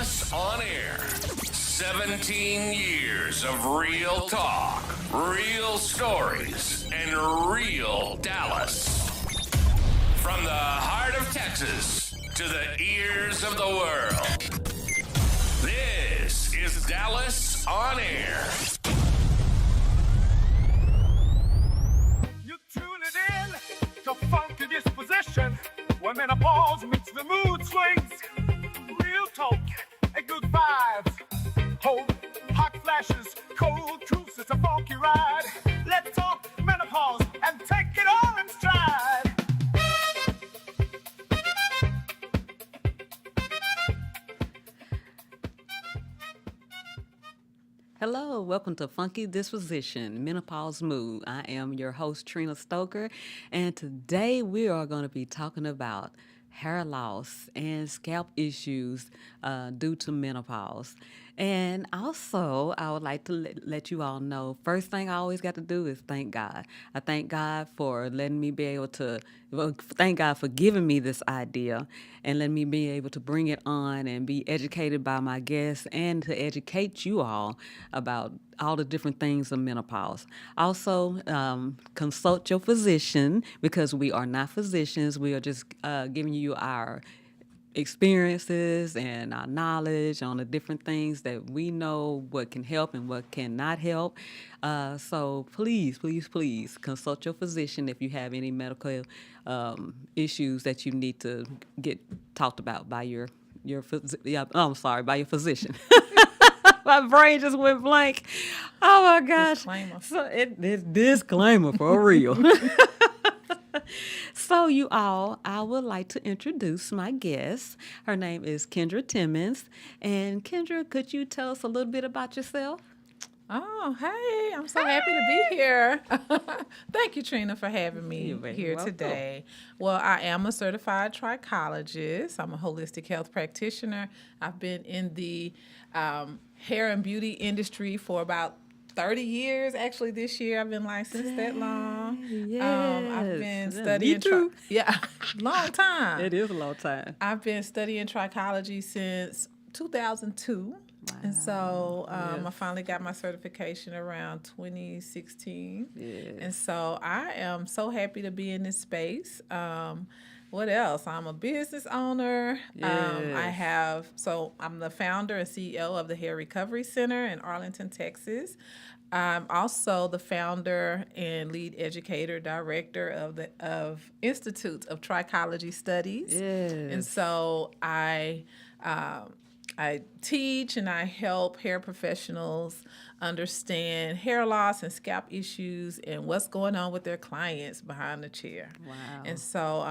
Dallas on Air. 17 years of real talk, real stories, and real Dallas. From the heart of Texas to the ears of the world. This is Dallas on Air. You tune it in to Funky Disposition, where menopause meets the mood swings. Real talk and good vibes. Hope, hot flashes, cold truths, it's a funky ride. Let's talk menopause and take it all in stride. Hello, welcome to Funky Disposition, Menopause Mood. I am your host, Trina Stoker, and today we are going to be talking about hair loss and scalp issues due to menopause. And also, I would like to let you all know, first thing I always got to do is thank God. I thank God for letting me be able to, thank God for giving me this idea and letting me be able to bring it on and be educated by my guests and to educate you all about all the different things of menopause. Also, consult your physician because we are not physicians. We are just giving you our experiences and our knowledge on the different things that we know what can help and what cannot help. So please consult your physician if you have any medical issues that you need to get talked about by by your physician. My brain just went blank. Oh my gosh. Disclaimer. So it's disclaimer for real. So you all, I would like to introduce my guest. Her name is Kendra Timmons. And Kendra, could you tell us a little bit about yourself? Oh, hey, I'm so happy to be here. Thank you, Trina, for having me here welcome. today. Well, I am a certified trichologist. I'm a holistic health practitioner. I've been in the hair and beauty industry for about 30 years. Actually, this year I've been licensed that long. I've been studying. Me too. Long time. It is a long time. I've been studying trichology since 2002. Wow. And so I finally got my certification around 2016. Yes. And so I am so happy to be in this space. What else? I'm a business owner. Yes. I'm the founder and CEO of the Hair Recovery Center in Arlington, Texas. I'm also the founder and lead educator director of Institutes of Trichology Studies. Yes. And so I teach and I help hair professionals understand hair loss and scalp issues and what's going on with their clients behind the chair. Wow. And so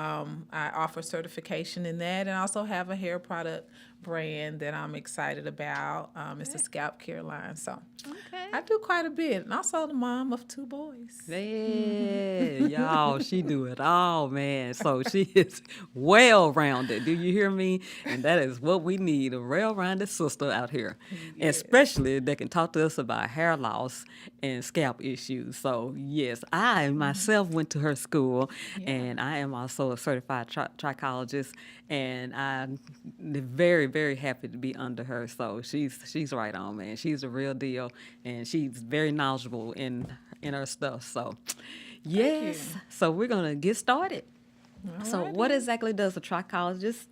I offer certification in that and also have a hair product brand that I'm excited about. It's the Scalp Care line. So I do quite a bit. And also the mom of 2 boys. Yeah, y'all, she do it all, man. So she is well-rounded. Do you hear me? And that is what we need, a well-rounded sister out here, especially that can talk to us about hair loss and scalp issues. So, yes, I myself went to her school, and I am also a certified trichologist, and I'm very, very happy to be under her. So she's right on, man. She's a real deal, and she's very knowledgeable in her stuff. So, yes. So we're gonna get started. So what exactly does a trichologist?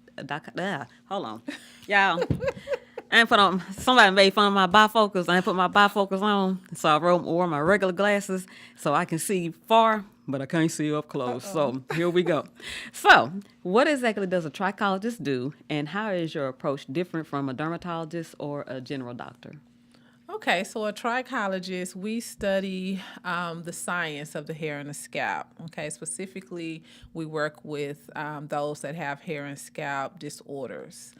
Hold on, y'all. I ain't put on. Somebody made fun of my bifocals. I ain't put my bifocals on, so I wore my regular glasses so I can see far, but I can't see up close. So here we go. So what exactly does a trichologist do, and how is your approach different from a dermatologist or a general doctor? Okay, so a trichologist, we study the science of the hair and the scalp. Okay, specifically, we work with those that have hair and scalp disorders.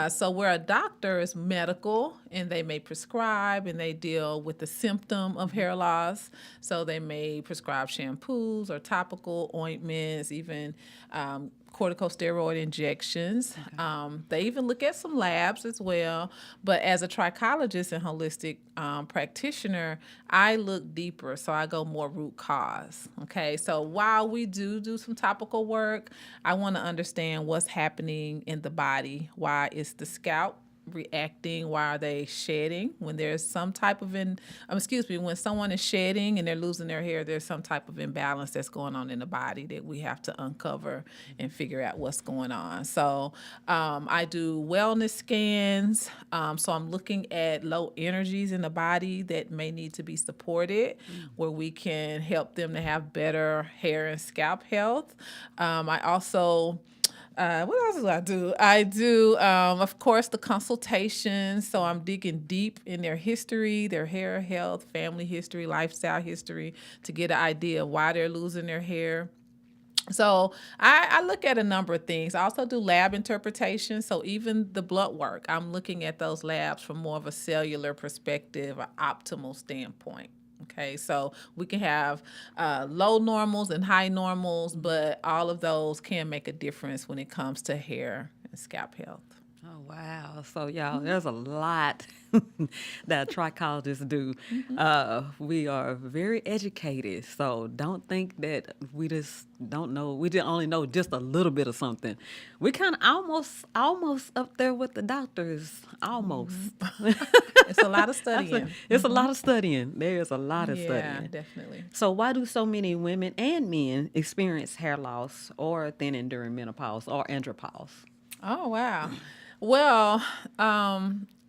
So where a doctor is medical and they may prescribe and they deal with the symptom of hair loss. So they may prescribe shampoos or topical ointments, even corticosteroid injections. Okay. They even look at some labs as well. But as a trichologist and holistic practitioner, I look deeper. So I go more root cause. Okay. So while we do some topical work, I want to understand what's happening in the body, why is the scalp reacting? Why are they shedding? When there's some type of when someone is shedding and they're losing their hair, there's some type of imbalance that's going on in the body that we have to uncover and figure out what's going on. So I do wellness scans. So I'm looking at low energies in the body that may need to be supported, where we can help them to have better hair and scalp health. I also what else do I do? I do, of course, the consultations. So I'm digging deep in their history, their hair health, family history, lifestyle history, to get an idea of why they're losing their hair. So I look at a number of things. I also do lab interpretation. So even the blood work, I'm looking at those labs from more of a cellular perspective, an optimal standpoint. Okay, so we can have low normals and high normals, but all of those can make a difference when it comes to hair and scalp health. Oh, wow. So, y'all, there's a lot that trichologists do. We are very educated, so don't think that we just don't know. We just only know just a little bit of something. We kind of almost up there with the doctors, almost. It's a lot of studying. It's a lot of studying. There is a lot of Yeah, studying. definitely. So why do so many women and men experience hair loss or thinning during menopause or andropause? Oh, wow. Well,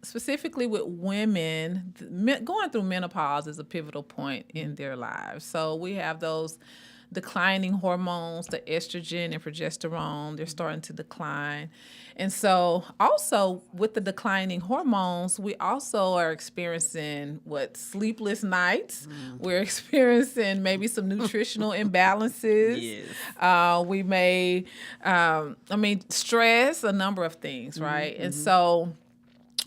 specifically with women, going through menopause is a pivotal point in their lives. So we have those declining hormones, the estrogen and progesterone, they're starting to decline. And so also with the declining hormones, we also are experiencing sleepless nights. We're experiencing maybe some nutritional imbalances. Yes. We may, stress, a number of things, right? And so,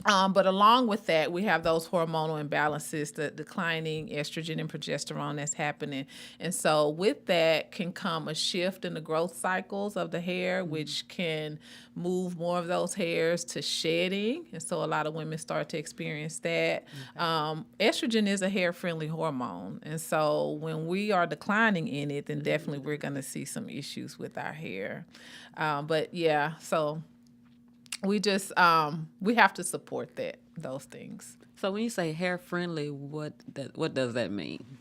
but along with that, we have those hormonal imbalances, the declining estrogen and progesterone that's happening. And so with that can come a shift in the growth cycles of the hair, which can move more of those hairs to shedding. And so a lot of women start to experience that. Estrogen is a hair-friendly hormone. And so when we are declining in it, then definitely we're going to see some issues with our hair. But yeah, so we just we have to support those things. So when you say hair friendly, what does that mean?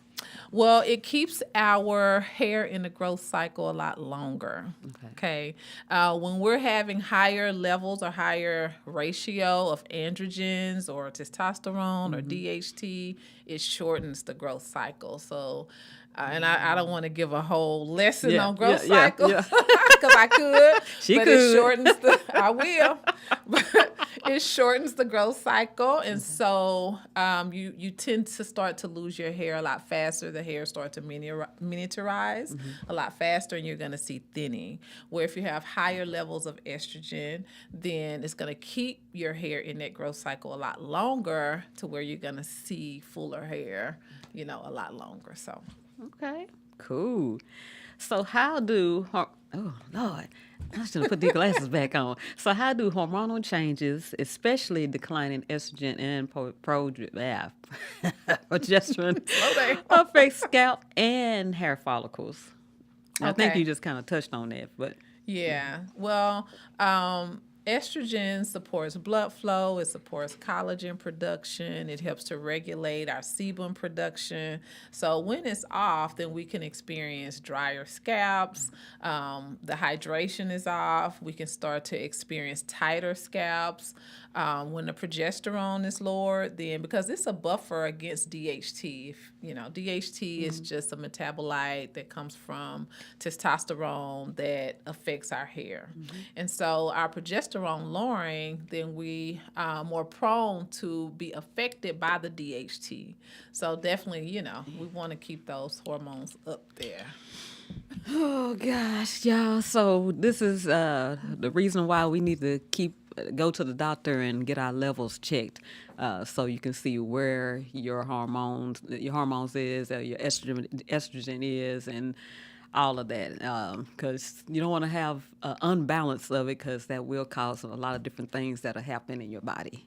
Well, it keeps our hair in the growth cycle a lot longer. Okay. When we're having higher levels or higher ratio of androgens or testosterone or DHT, it shortens the growth cycle. So, and I don't want to give a whole lesson on growth cycle because I could, it shortens I will, but it shortens the growth cycle. And so you tend to start to lose your hair a lot faster. The hair starts to miniaturize a lot faster, and you're going to see thinning. Where if you have higher levels of estrogen, then it's going to keep your hair in that growth cycle a lot longer, to where you're going to see fuller hair, a lot longer. So. Okay, cool. So how do, oh Lord, I should have put these glasses back on. So how do hormonal changes, especially declining estrogen and progesterone, affect scalp and hair follicles? I think you just kind of touched on that, but. Yeah, well, estrogen supports blood flow, it supports collagen production, it helps to regulate our sebum production. So when it's off, then we can experience drier scalps, the hydration is off, we can start to experience tighter scalps. When the progesterone is lowered, then because it's a buffer against DHT, DHT is just a metabolite that comes from testosterone that affects our hair. And so our progesterone lowering, then we are more prone to be affected by the DHT. So definitely, we want to keep those hormones up there. Oh gosh, y'all. So this is the reason why we need to go to the doctor and get our levels checked, so you can see where your hormones is, your estrogen is, and all of that. Because you don't want to have an unbalance of it, because that will cause a lot of different things that are happening in your body.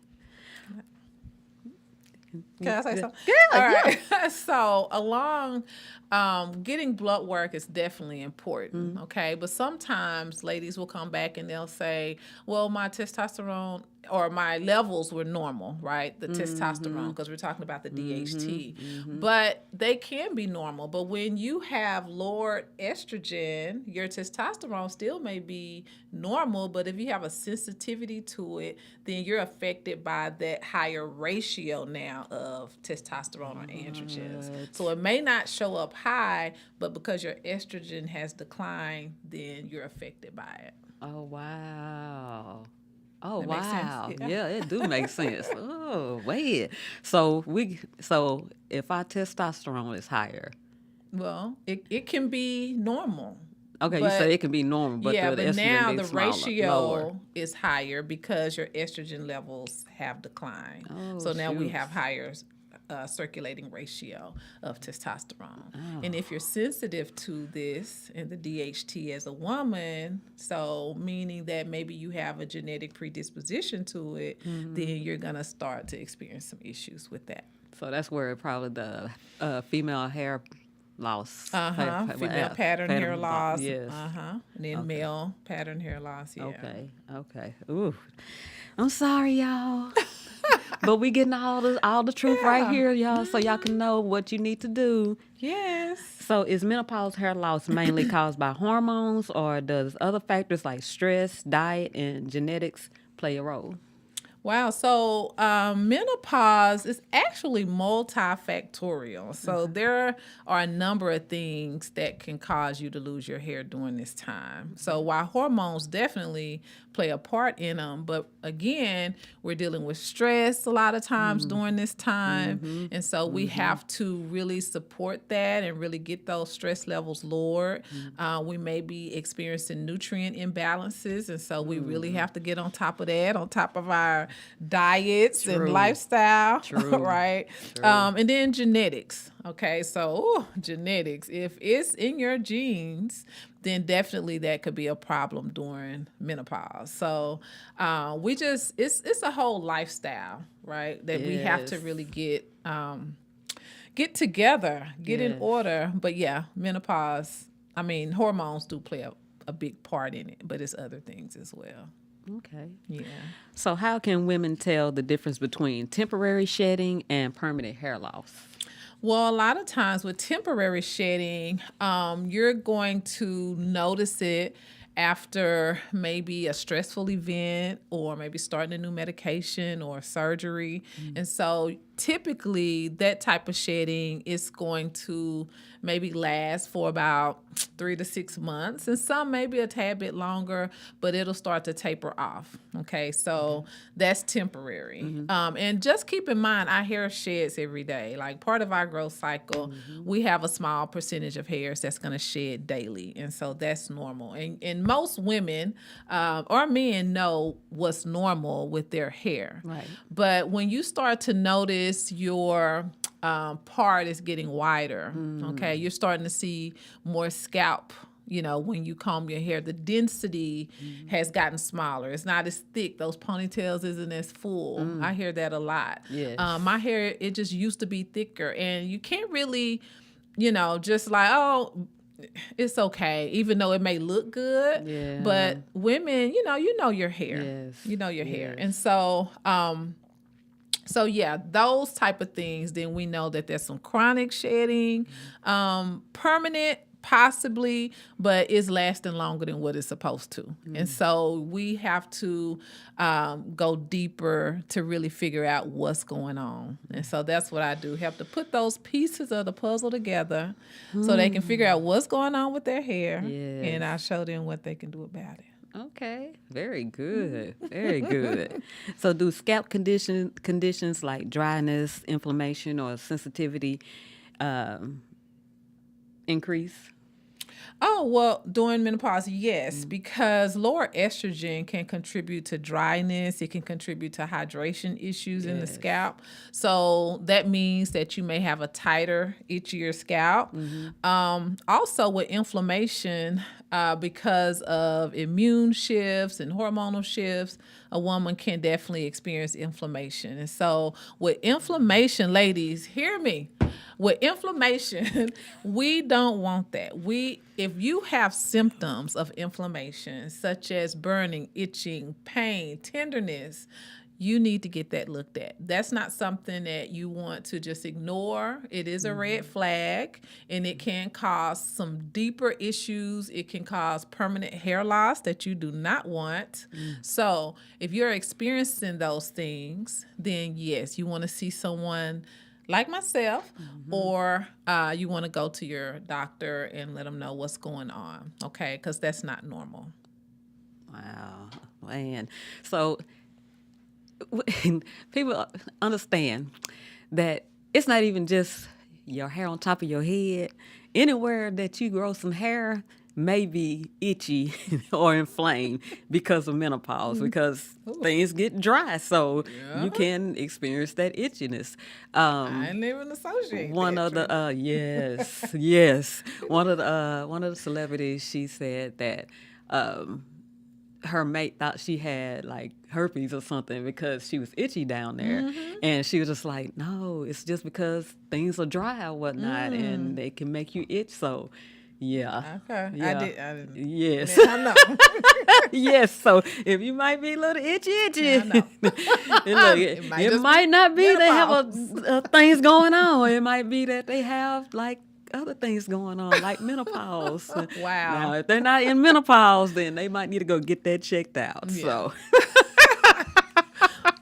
Can I say something? Yeah, all right. So along getting blood work is definitely important, okay? But sometimes ladies will come back and they'll say, well, my testosterone or my levels were normal, right? The testosterone, because we're talking about the DHT, but they can be normal. But when you have lowered estrogen, your testosterone still may be normal, but if you have a sensitivity to it, then you're affected by that higher ratio now of testosterone or androgens. So it may not show up high, but because your estrogen has declined, then you're affected by it. Oh, wow. Oh, That makes sense? wow. Yeah. Yeah, it do make sense. Oh, wait. So if our testosterone is higher, Well, it can be normal. okay, you But- say it can be normal, but yeah, the but estrogen now be the smaller, ratio lower. is higher because your estrogen levels have declined. Oh, So now we shoot. have higher circulating ratio of testosterone. Oh. And if you're sensitive to this and the DHT as a woman, so meaning that maybe you have a genetic predisposition to it, then you're going to start to experience some issues with that. So that's where probably the female hair loss. Female pattern hair loss. Yes. And then male pattern hair loss. Yeah. Okay. Ooh. I'm sorry, y'all. But we getting all the truth right here, y'all, so y'all can know what you need to do. Yes. So is menopause hair loss mainly caused by hormones, or does other factors like stress, diet, and genetics play a role? Wow. So menopause is actually multifactorial. So there are a number of things that can cause you to lose your hair during this time. So while hormones definitely play a part in them, but again, we're dealing with stress a lot of times during this time. And so we have to really support that and really get those stress levels lowered. We may be experiencing nutrient imbalances. And so we really have to get on top of that, on top of our diets and lifestyle, right? And then genetics. Okay, so genetics. If it's in your genes, then definitely that could be a problem during menopause. So it's a whole lifestyle, right? That we have to really get together, get in order. But yeah, menopause, I mean, hormones do play a big part in it, but it's other things as well. Okay. Yeah. So how can women tell the difference between temporary shedding and permanent hair loss? Well, a lot of times with temporary shedding, you're going to notice it after maybe a stressful event or maybe starting a new medication or surgery. And so typically that type of shedding is going to maybe last for about 3 to 6 months, and some maybe a tad bit longer, but it'll start to taper off. Okay, so that's temporary. And just keep in mind, our hair sheds every day. Like part of our growth cycle, we have a small percentage of hairs that's going to shed daily, and so that's normal. And most women or men know what's normal with their hair. Right. But when you start to notice your part is getting wider, okay, you're starting to see more scalp. You know, when you comb your hair, the density has gotten smaller. It's not as thick. Those ponytails isn't as full. I hear that a lot. Yes. My hair, it just used to be thicker, and you can't really, you know, just like, oh, it's okay, even though it may look good. Yeah. But women, you know your hair. Yes. You know your hair. And so, so yeah, those type of things, then we know that there's some chronic shedding, permanent possibly, but it's lasting longer than what it's supposed to. And so we have to go deeper to really figure out what's going on. And so that's what I do, help to put those pieces of the puzzle together so they can figure out what's going on with their hair. Yes. And I show them what they can do about it. Okay, very good, very good. So do scalp conditions like dryness, inflammation, or sensitivity increase? Oh, well, during menopause, yes, because lower estrogen can contribute to dryness. It can contribute to hydration issues in the scalp. So that means that you may have a tighter, itchier scalp. Also with inflammation, because of immune shifts and hormonal shifts, a woman can definitely experience inflammation. And so with inflammation, ladies, hear me. With inflammation, we don't want that. If you have symptoms of inflammation, such as burning, itching, pain, tenderness, you need to get that looked at. That's not something that you want to just ignore. It is a red flag, and it can cause some deeper issues. It can cause permanent hair loss that you do not want. So if you're experiencing those things, then yes, you want to see someone like myself, or you want to go to your doctor and let them know what's going on, okay? Because that's not normal. Wow, man. So people understand that it's not even just your hair on top of your head. Anywhere that you grow some hair may be itchy or inflamed because of menopause, because things get dry, so you can experience that itchiness. I didn't even associate One that, of the yes, one of the celebrities, she said that her mate thought she had like herpes or something because she was itchy down there, and she was just like, no, it's just because things are dry or whatnot, and they can make you itch. So yeah. Okay. Yeah. I didn't. Yes. I know. Yes. So if you might be a little itchy, I know. look, it might not be they have things going on. It might be that they have like other things going on, like menopause. Wow. Now, if they're not in menopause, then they might need to go get that checked out. Yeah. So.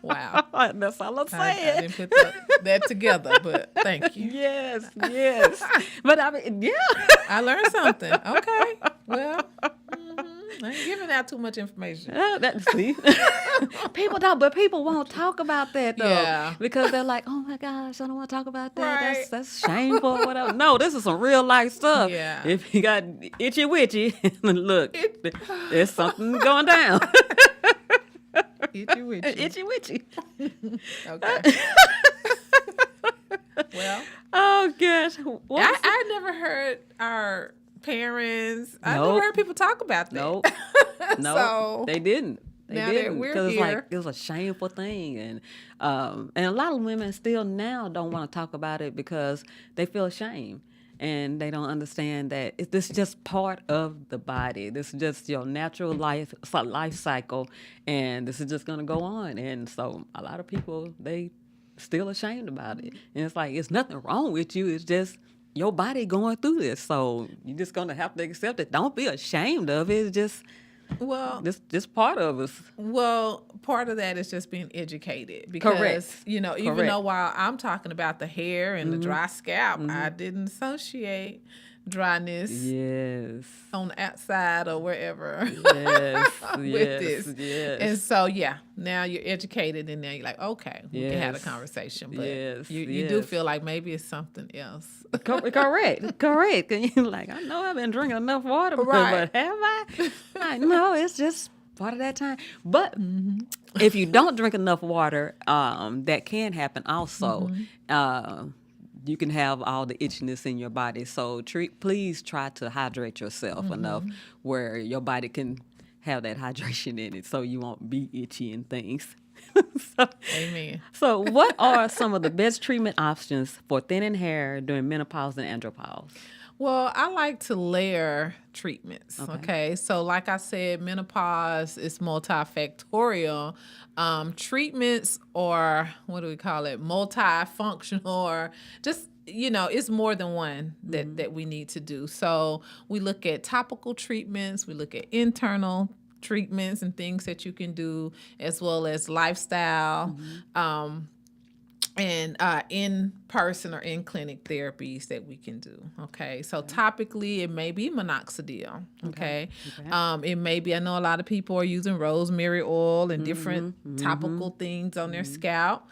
Wow. That's all I'm I saying. didn't put that together, but thank you. Yes. But I mean, yeah. I learned something. Okay. Well, I ain't giving out too much information. See, people won't talk about that though, Yeah. because they're like, "Oh my gosh, I don't want to talk about that. Right. That's shameful, or whatever." No, this is some real life stuff. Yeah. If you got itchy witchy, look, there's something going down. Itchy witchy. Itchy witchy. Okay. Well, Oh gosh, I never heard our parents. I never Nope. heard people talk about that. Nope. No, So, they didn't. They now that didn't, we're because here- it was a shameful thing, and a lot of women still now don't want to talk about it because they feel ashamed, and they don't understand that this is just part of the body. This is just your natural life cycle, and this is just gonna go on. And so a lot of people, they still ashamed about it, and it's like it's nothing wrong with you. It's just your body going through this, so you're just gonna have to accept it. Don't be ashamed of it. It's well, this part of us. Well, part of that is just being educated because, Correct. even Correct. though while I'm talking about the hair and the dry scalp, I didn't associate dryness Yes. on the outside or wherever Yes. with yes. this. Yes. And so, yeah, now you're educated and now you're like, okay, we can have a Yes. conversation. But Yes, you do yes. feel like maybe it's something else. Correct. And you're like, I know I've been drinking enough water, Right. but have I? I know it's just part of that time. But if you don't drink enough water, that can happen also. You can have all the itchiness in your body. So please try to hydrate yourself enough where your body can have that hydration in it, so you won't be itchy and things. Amen. So what are some of the best treatment options for thinning hair during menopause and andropause? Well, I like to layer treatments. Okay. So, like I said, menopause is multifactorial. Treatments, or what do we call it? Multifunctional, or just, it's more than one that we need to do. So, we look at topical treatments, we look at internal treatments and things that you can do, as well as lifestyle. And in-person or in-clinic therapies that we can do, okay? So topically, it may be minoxidil, okay? It may be, I know a lot of people are using rosemary oil and different topical things on their scalp.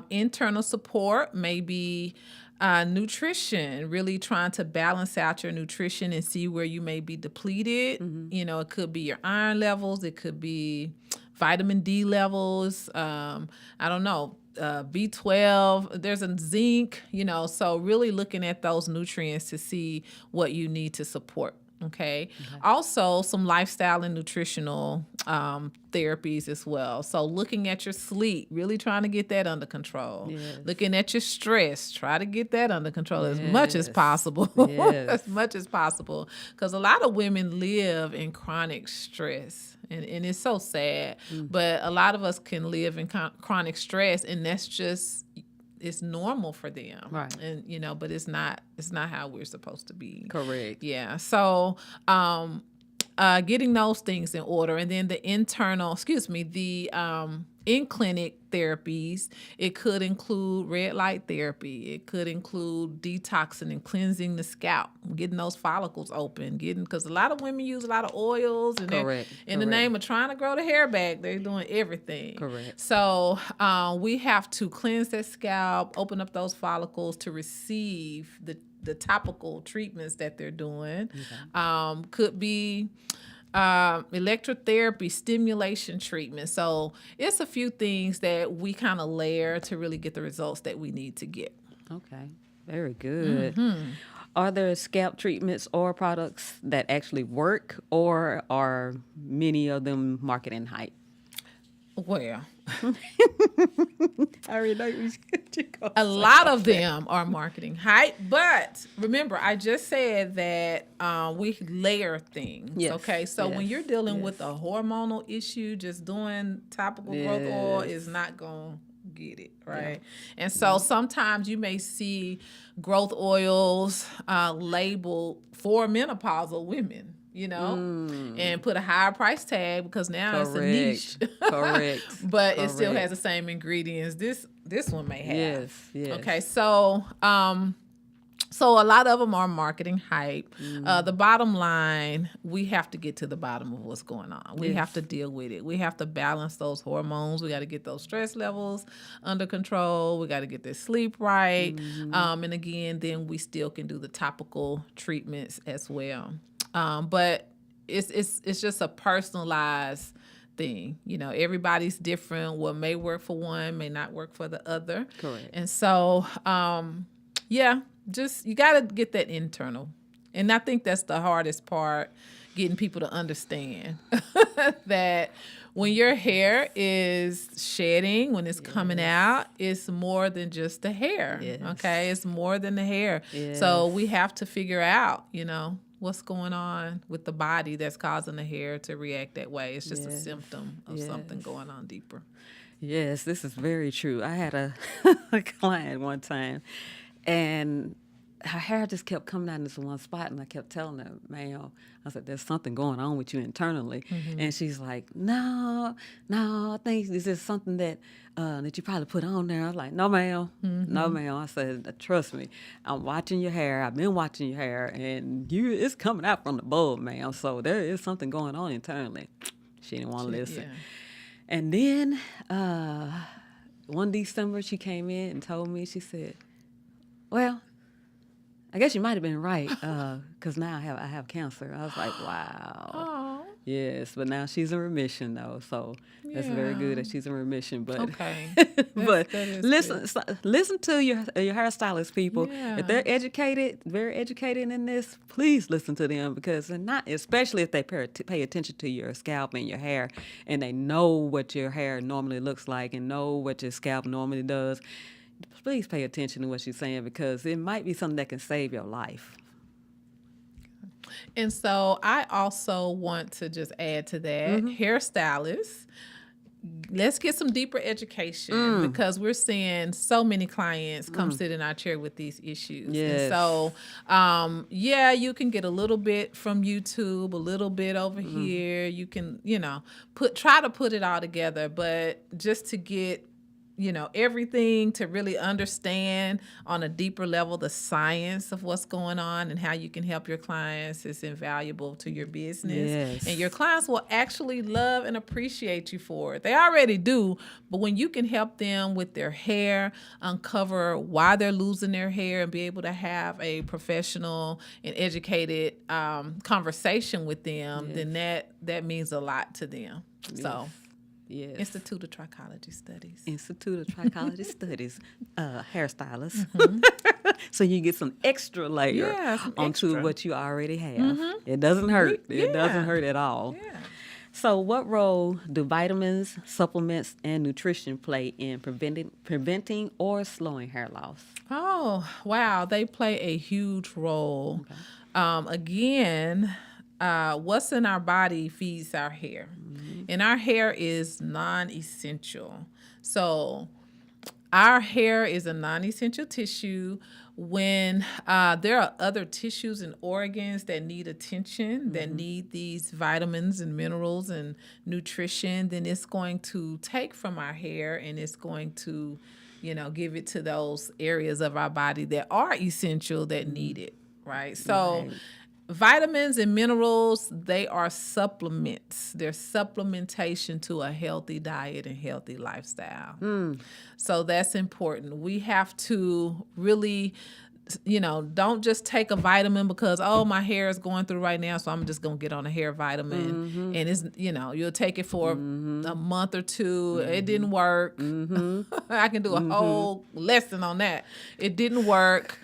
Internal support may be nutrition, really trying to balance out your nutrition and see where you may be depleted. It could be your iron levels. It could be vitamin D levels. I don't know. B12, there's a zinc, so really looking at those nutrients to see what you need to support Okay. Also, some lifestyle and nutritional therapies as well. So, looking at your sleep, really trying to get that under control. Yes. Looking at your stress, try to get that under control as much as possible. Yes. As much as possible. Because a lot of women live in chronic stress. And it's so sad. But a lot of us can live in chronic stress, and that's just, it's normal for them. Right. And, but it's not how we're supposed to be. Correct. Yeah. So, getting those things in order, and then the in-clinic therapies, it could include red light therapy. It could include detoxing and cleansing the scalp, getting those follicles open, because a lot of women use a lot of oils, and Correct. in the name of trying to grow the hair back, they're doing everything. Correct. So we have to cleanse that scalp, open up those follicles to receive the topical treatments that they're doing. Could be electrotherapy, stimulation treatment. So it's a few things that we kind of layer to really get the results that we need to get. Okay. Very good. Are there scalp treatments or products that actually work, or are many of them marketing hype? Well, I already know you a lot of them are marketing hype, but remember, I just said that we layer things. Yes, Okay, so when yes, you're dealing yes. with a hormonal issue, just doing topical growth oil is not going to get it, right? And so sometimes you may see growth oils labeled for menopausal women. And put a higher price tag because now it's a niche. Correct. But it still has the same ingredients this one may have. Yes. Okay, so so a lot of them are marketing hype. The bottom line, we have to get to the bottom of what's going on. We have to deal with it. We have to balance those hormones. We got to get those stress levels under control. We got to get their sleep right. And again, then we still can do the topical treatments as well. But it's just a personalized thing. Everybody's different. What may work for one may not work for the other. Correct. And so, just you got to get that internal. And I think that's the hardest part, getting people to understand that when your hair is shedding, when it's coming out, it's more than just the hair. Okay? It's more than the hair. So we have to figure out, what's going on with the body that's causing the hair to react that way. It's just a symptom of something going on deeper. Yes, this is very true. I had a client one time, and her hair just kept coming out in this one spot, and I kept telling her, "Ma'am," I said, "there's something going on with you internally." And she's like, no, I think this is something that you probably put on there. I was like, "No, ma'am. No, ma'am." I said, "Trust me, I'm watching your hair. I've been watching your hair, and it's coming out from the bulb, ma'am. So there is something going on internally." She didn't want to listen. And then one December, she came in and told me, she said, "Well, I guess you might have been right, because now I have cancer." I was like, wow. Oh. Yes, but now she's in remission, though, so that's very good that she's in remission. But Okay. but that is listen to your hairstylist people. Yeah. If they're educated, very educated in this, please listen to them, because they're not, especially if they pay attention to your scalp and your hair, and they know what your hair normally looks like and know what your scalp normally does. Please pay attention to what she's saying, because it might be something that can save your life. And so I also want to just add to that, hairstylists, let's get some deeper education, because we're seeing so many clients come sit in our chair with these issues. Yes. And so, you can get a little bit from YouTube, a little bit over here. You can, try to put it all together, but just to get everything, to really understand on a deeper level the science of what's going on and how you can help your clients is invaluable to your business. Yes. And your clients will actually love and appreciate you for it. They already do, but when you can help them with their hair, uncover why they're losing their hair, and be able to have a professional and educated conversation with them, then that means a lot to them. So Yes. Institute of Trichology Studies. Institute of Trichology Studies, hairstylist. So you get some extra layer Yeah, some onto extra. what you already have. It doesn't hurt. It doesn't yeah. hurt at all. Yeah. So what role do vitamins, supplements, and nutrition play in preventing or slowing hair loss? Oh, wow. They play a huge role. Again, what's in our body feeds our hair. And our hair is non-essential. So our hair is a non-essential tissue. When there are other tissues and organs that need attention, that need these vitamins and minerals and nutrition, then it's going to take from our hair and it's going to, give it to those areas of our body that are essential that need it, right? So vitamins and minerals, they are supplements. They're supplementation to a healthy diet and healthy lifestyle. So that's important. We have to really, don't just take a vitamin because, my hair is going through right now, so I'm just going to get on a hair vitamin. And it's, you'll take it for a month or two. It didn't work. I can do a whole lesson on that. It didn't work.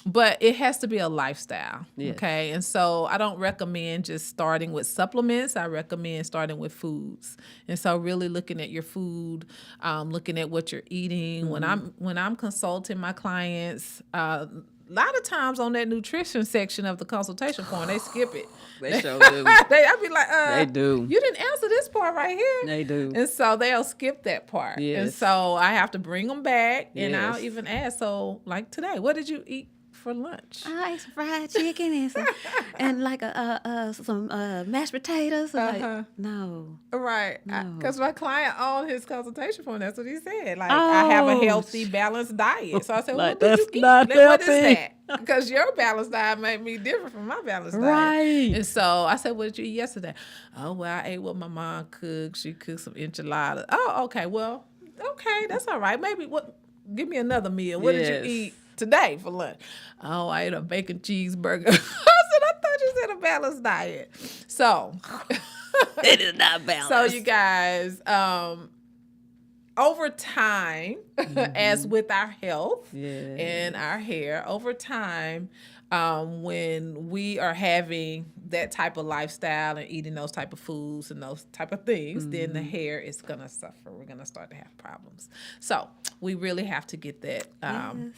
But it has to be a lifestyle, okay? And so I don't recommend just starting with supplements. I recommend starting with foods. And so really looking at your food, looking at what you're eating. When I'm consulting my clients, a lot of times on that nutrition section of the consultation form, they skip it. They sure do. I be like, They do. You didn't answer this part right here. They do. And so they'll skip that part. Yes. And so I have to bring them back, and Yes. I'll even ask, so like today, what did you eat for lunch? I ate some fried chicken and like some mashed potatoes. Like, no. Right. No. Because my client on his consultation form, that's what he said. Like, I have a healthy, balanced diet. So I said, well, Like, what did that's you eat? not Then what is healthy. that? Because your balanced diet made me different from my balanced diet. Right. And so I said, what did you eat yesterday? Oh, well, I ate what my mom cooked. She cooked some enchiladas. Oh, okay. Well, okay. That's all right. Maybe give me another meal. What did you eat today for lunch? Oh, I ate a bacon cheeseburger. I said, I thought you said a balanced diet. So It is not balanced. so you guys, over time, as with our health and our hair, over time, when we are having that type of lifestyle and eating those type of foods and those type of things, then the hair is going to suffer. We're going to start to have problems. So we really have to get that,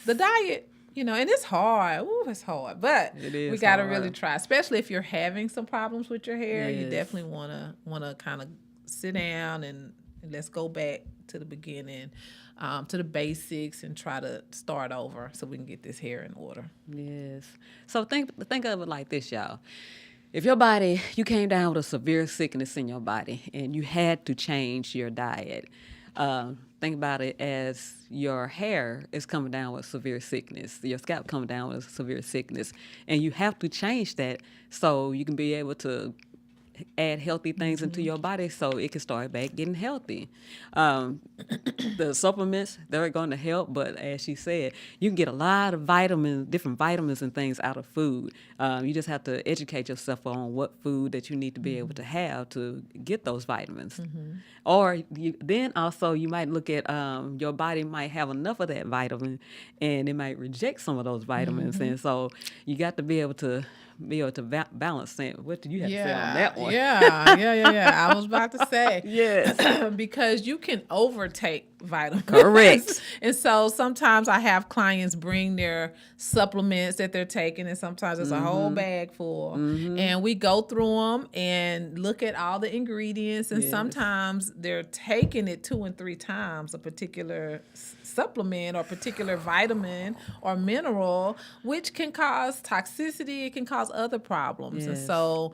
the diet, and it's hard. Ooh, it's hard, but we got to really try, especially if you're having some problems with your hair. You definitely want to kind of sit down and let's go back to the beginning, to the basics, and try to start over so we can get this hair in order. Yes. So think of it like this, y'all. If you came down with a severe sickness in your body and you had to change your diet, think about it as your hair is coming down with severe sickness, your scalp coming down with severe sickness, and you have to change that so you can be able to add healthy things into your body so it can start back getting healthy. The supplements, they're going to help, but as she said, you can get a lot of different vitamins and things out of food. You just have to educate yourself on what food that you need to be able to have to get those vitamins. Or then also you might look at your body might have enough of that vitamin and it might reject some of those vitamins. And so you got to be able to balance it. What do you have to say on that one? Yeah. I was about to say. Yes. Because you can overtake vitamins. Correct. And so sometimes I have clients bring their supplements that they're taking, and sometimes it's a whole bag full. And we go through them and look at all the ingredients, and sometimes they're taking it 2 and 3 times a particular supplement or particular vitamin or mineral, which can cause toxicity. It can cause other problems. And so,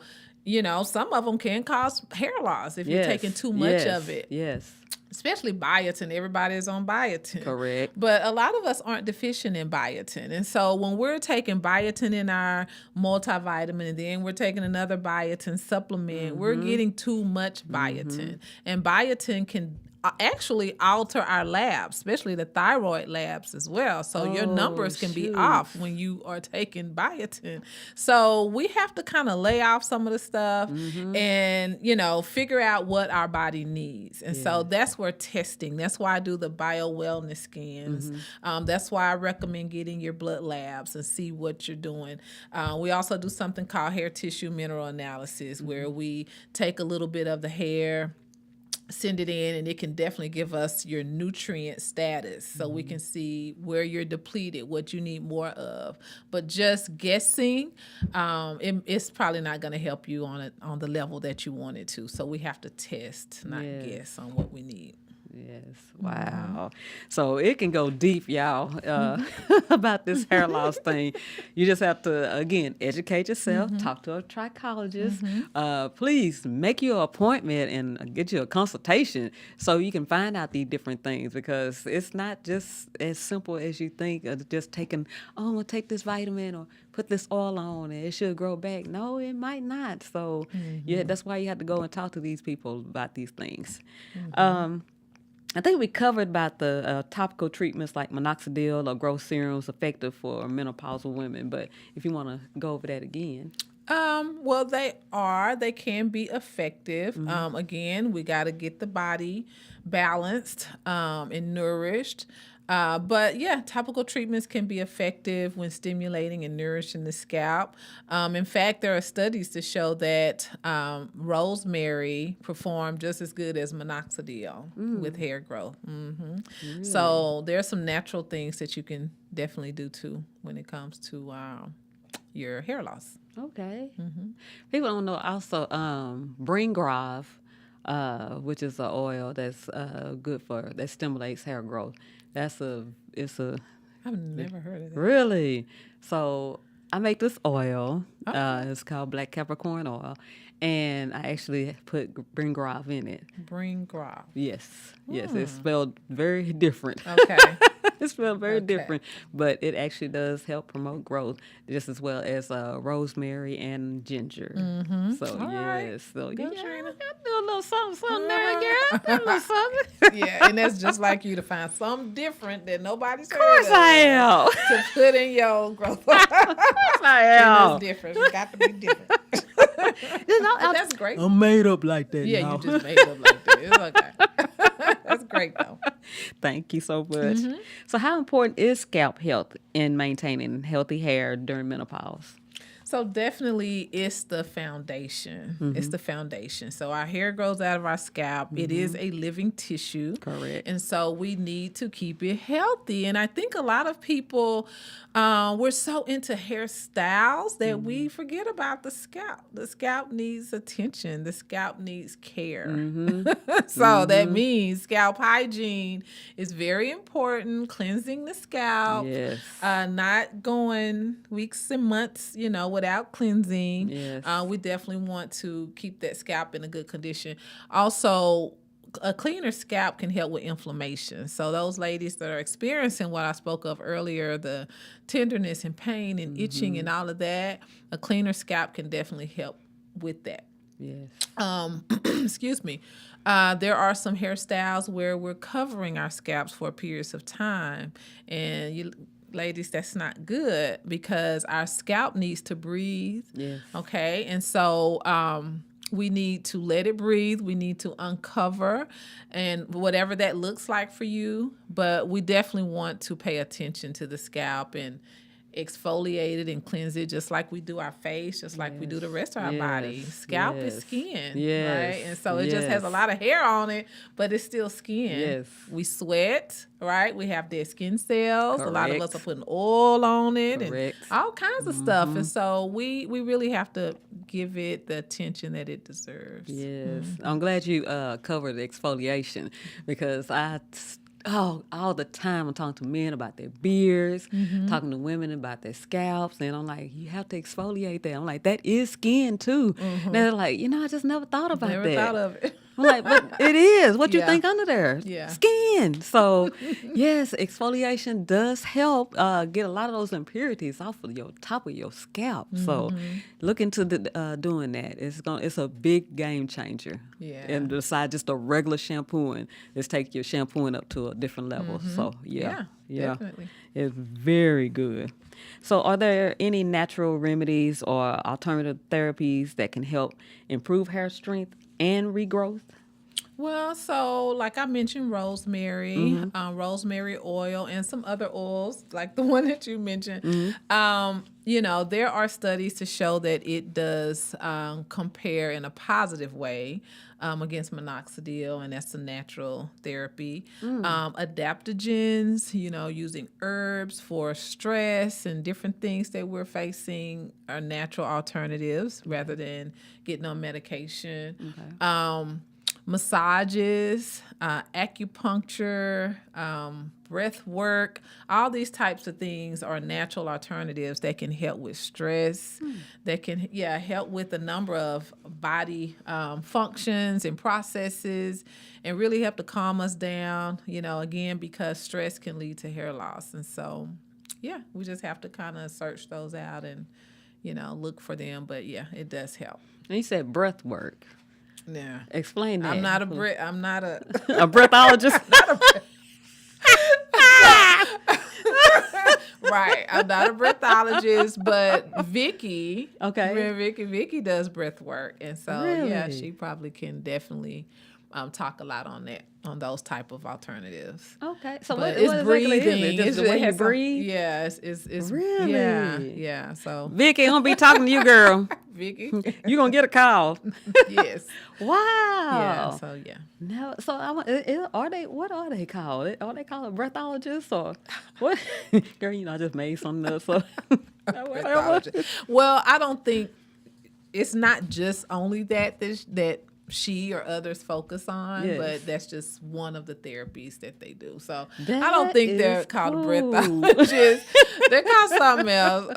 some of them can cause hair loss if you're taking too much of it. Yes. Especially biotin. Everybody is on biotin. Correct. But a lot of us aren't deficient in biotin. And so when we're taking biotin in our multivitamin and then we're taking another biotin supplement, we're getting too much biotin. And biotin can actually alter our labs, especially the thyroid labs as well. So your numbers can be off when you are taking biotin. So we have to kind of lay off some of the stuff and, figure out what our body needs. And so that's where testing, that's why I do the bio wellness scans. That's why I recommend getting your blood labs and see what you're doing. We also do something called hair tissue mineral analysis, where we take a little bit of the hair, send it in, and it can definitely give us your nutrient status, so we can see where you're depleted, what you need more of. But just guessing, it's probably not going to help you on the level that you want it to. So we have to test, not guess on what we need. Yes. Wow. So it can go deep, y'all, about this hair loss thing. You just have to, again, educate yourself, talk to a trichologist. Please make your appointment and get you a consultation so you can find out these different things, because it's not just as simple as you think of just taking, I'm going to take this vitamin or put this oil on and it should grow back. No, it might not. So that's why you have to go and talk to these people about these things. I think we covered about the topical treatments like minoxidil or growth serums effective for menopausal women, but if you want to go over that again. Well, they can be effective. Again, we got to get the body balanced and nourished. But yeah, topical treatments can be effective when stimulating and nourishing the scalp. In fact, there are studies to show that rosemary performed just as good as minoxidil with hair growth. Really? So there are some natural things that you can definitely do too when it comes to your hair loss. Okay. People don't know also Bring Grave, which is an oil that's good that stimulates hair growth. I've never heard of that. Really? So I make this oil. It's called Black Capricorn oil. And I actually put Bring Grave in it. Bring Grave. Yes. It's spelled very different. Okay. It's spelled very different, but it actually does help promote growth just as well as rosemary and ginger. So All right. So Go, yeah, Trina. I do a little something there, girl. I do a little something. Yeah, and that's just like you to find something different that nobody's heard Of course I am. to put in your growth. I am. It's different. It's got to be different. That's great. I'm made up like that. Yeah, now. you just made it up like that. It's okay. That's great, though. Thank you so much. So how important is scalp health in maintaining healthy hair during menopause? So definitely it's the foundation. It's the foundation. So our hair grows out of our scalp. It is a living tissue. Correct. And so we need to keep it healthy. And I think a lot of people, we're so into hairstyles that we forget about the scalp. The scalp needs attention. The scalp needs care. So that means scalp hygiene is very important. Cleansing the scalp. Yes. Not going weeks and months, without cleansing. Yes. We definitely want to keep that scalp in a good condition. Also, a cleaner scalp can help with inflammation. So those ladies that are experiencing what I spoke of earlier, the tenderness and pain and itching and all of that, a cleaner scalp can definitely help with that. Yes. Excuse me. There are some hairstyles where we're covering our scalps for periods of time, and ladies, that's not good because our scalp needs to breathe. Yes. Okay. And so we need to let it breathe. We need to uncover, and whatever that looks like for you. But we definitely want to pay attention to the scalp and exfoliate it and cleanse it just like we do our face, just like we do the rest of our body. Scalp is skin, right? And so it just has a lot of hair on it, but it's still skin. Yes. We sweat, right? We have dead skin cells. Correct. A lot of us are putting oil on it Correct. and all kinds of stuff. And so we really have to give it the attention that it deserves. Yes. I'm glad you covered exfoliation because all the time I'm talking to men about their beards, talking to women about their scalps, and I'm like, you have to exfoliate that. I'm like, that is skin too. And they're like, I just never thought about that. Never thought of it. I'm like, but it is. What you Yeah. think under there? Yeah. Skin. So, yes, exfoliation does help get a lot of those impurities off of your top of your scalp. So, look into doing that. It's a big game changer. Yeah. And besides just a regular shampooing, let's take your shampooing up to a different level. So, yeah. Definitely. It's very good. So, are there any natural remedies or alternative therapies that can help improve hair strength and regrowth? Well, so like I mentioned, rosemary, rosemary oil, and some other oils like the one that you mentioned. There are studies to show that it does compare in a positive way against minoxidil, and that's a natural therapy. Adaptogens, using herbs for stress and different things that we're facing are natural alternatives rather than getting on medication. Okay. Massages, acupuncture, breath work, all these types of things are natural alternatives that can help with stress, that can help with a number of body functions and processes, and really help to calm us down, again, because stress can lead to hair loss. And so, we just have to kind of search those out and, look for them. But it does help. And you said breath work. Yeah. Explain that. I'm not a A breathologist? Right. I'm not a breathologist, but Vicky, Okay. Vicky does breath work. And so, Really? she probably can definitely talk a lot on that, on those type of alternatives. Okay. So But what it's exactly breathing. is it? Just the way you breathe? Yeah, it's Really? Yeah. So Vicky, I'm going to be talking to you, girl. Vicky, You're going to get a call. yes. Wow. Yeah. So No, so what are they called? Are they called breathologists or what? Girl, I just made something up. So Breathologist. Well, I don't think it's not just only that she or others focus on, Yes. but that's just one of the therapies that they do. So I That don't think they're is called cool. breathologists. They're called something else,